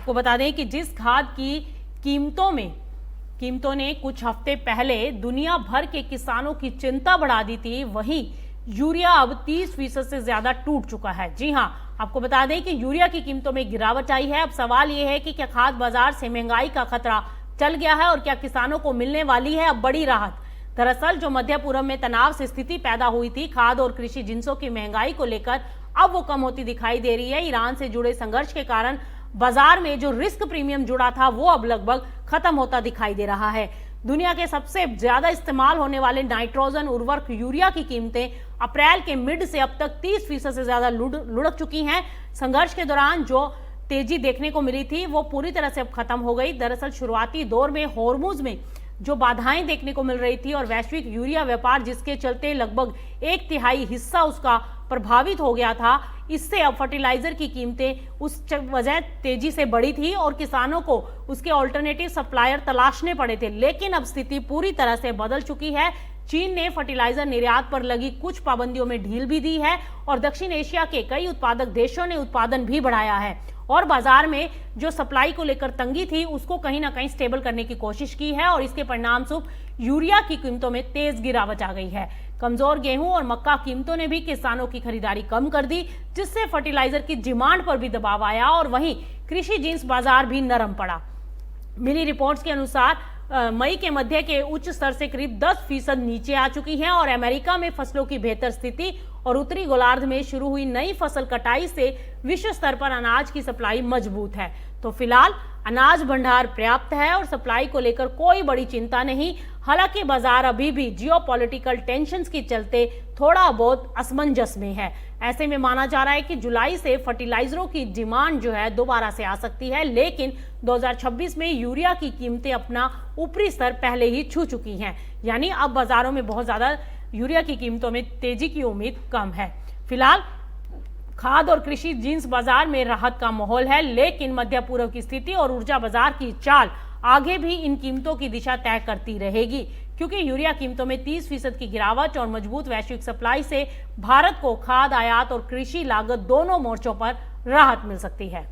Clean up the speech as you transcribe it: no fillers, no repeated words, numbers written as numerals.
आपको बता दें कि जिस खाद की कीमतों ने कुछ हफ्ते पहले दुनिया भर के किसानों की चिंता बढ़ा दी थी, वहीं यूरिया अब 30% से ज्यादा टूट चुका है। जी हां, आपको बता दें कि यूरिया की कीमतों में गिरावट आई है। अब सवाल यह है कि क्या खाद्य बाजार से महंगाई का खतरा टल गया है और क्या किसानों को मिलने वाली है अब बड़ी राहत। दरअसल जो मध्य पूर्व में तनाव से स्थिति पैदा हुई थी, खाद्य और कृषि जिंसों की महंगाई को लेकर अब वो कम होती दिखाई दे रही है। ईरान से जुड़े संघर्ष के कारण बाजार में जो रिस्क प्रीमियम जुड़ा था वो अब लगभग खत्म होता दिखाई दे रहा है। दुनिया के सबसे ज्यादा इस्तेमाल होने वाले नाइट्रोजन उर्वरक यूरिया की कीमतें अप्रैल के मिड से अब तक 30% से ज्यादा लुढ़क चुकी हैं। संघर्ष के दौरान जो तेजी देखने को मिली थी वो पूरी तरह से अब खत्म हो गई। दरअसल शुरुआती दौर में हॉर्मुज में जो बाधाएं देखने को मिल रही थी और वैश्विक यूरिया व्यापार जिसके चलते लगभग 1/3 हिस्सा उसका प्रभावित हो गया था, इससे अब फर्टिलाइजर की कीमतें उस वजह तेजी से बढ़ी थी और किसानों को उसके ऑल्टरनेटिव सप्लायर तलाशने पड़े थे। लेकिन अब स्थिति पूरी तरह से बदल चुकी है। चीन ने फर्टिलाइजर निर्यात पर लगी कुछ पाबंदियों में ढील भी दी है और दक्षिण एशिया के कई उत्पादक देशों ने उत्पादन भी बढ़ाया है और बाजार में जो सप्लाई को लेकर तंगी थी उसको कहीं ना कहीं स्टेबल करने की कोशिश की है और इसके परिणाम स्वरूप यूरिया की कीमतों में तेज गिरावट आ गई है। कमजोर गेहूं और मक्का कीमतों ने भी किसानों की खरीदारी कम कर दी, जिससे फर्टिलाइजर की डिमांड पर भी दबाव आया और वहीं कृषि जिंस बाजार भी नरम पड़ा। मिली रिपोर्ट्स के अनुसार मई के मध्य के उच्च स्तर से करीब 10% नीचे आ चुकी हैं और अमेरिका में फसलों की बेहतर स्थिति और उत्तरी गोलार्ध में शुरू हुई नई फसल कटाई से विश्व स्तर पर अनाज की सप्लाई मजबूत है। तो फिलहाल अनाज भंडार पर्याप्त है और सप्लाई को लेकर कोई बड़ी चिंता नहीं। हालांकि बाजार अभी भी जियोपॉलिटिकल टेंशन्स के चलते थोड़ा बहुत असमंजस में है। ऐसे में माना जा रहा है कि जुलाई से फर्टिलाइजरों की डिमांड जो है दोबारा से आ सकती है, लेकिन 2026 में यूरिया की कीमतें अपना ऊपरी स्तर पहले ही छू चुकी हैं, यानी अब बाजारों में बहुत ज्यादा यूरिया की कीमतों में तेजी की उम्मीद कम है। फिलहाल खाद्य और कृषि जिंस बाजार में राहत का माहौल है, लेकिन मध्य पूर्व की स्थिति और ऊर्जा बाजार की चाल आगे भी इन कीमतों की दिशा तय करती रहेगी, क्योंकि यूरिया कीमतों में 30% की गिरावट और मजबूत वैश्विक सप्लाई से भारत को खाद्य आयात और कृषि लागत दोनों मोर्चों पर राहत मिल सकती है।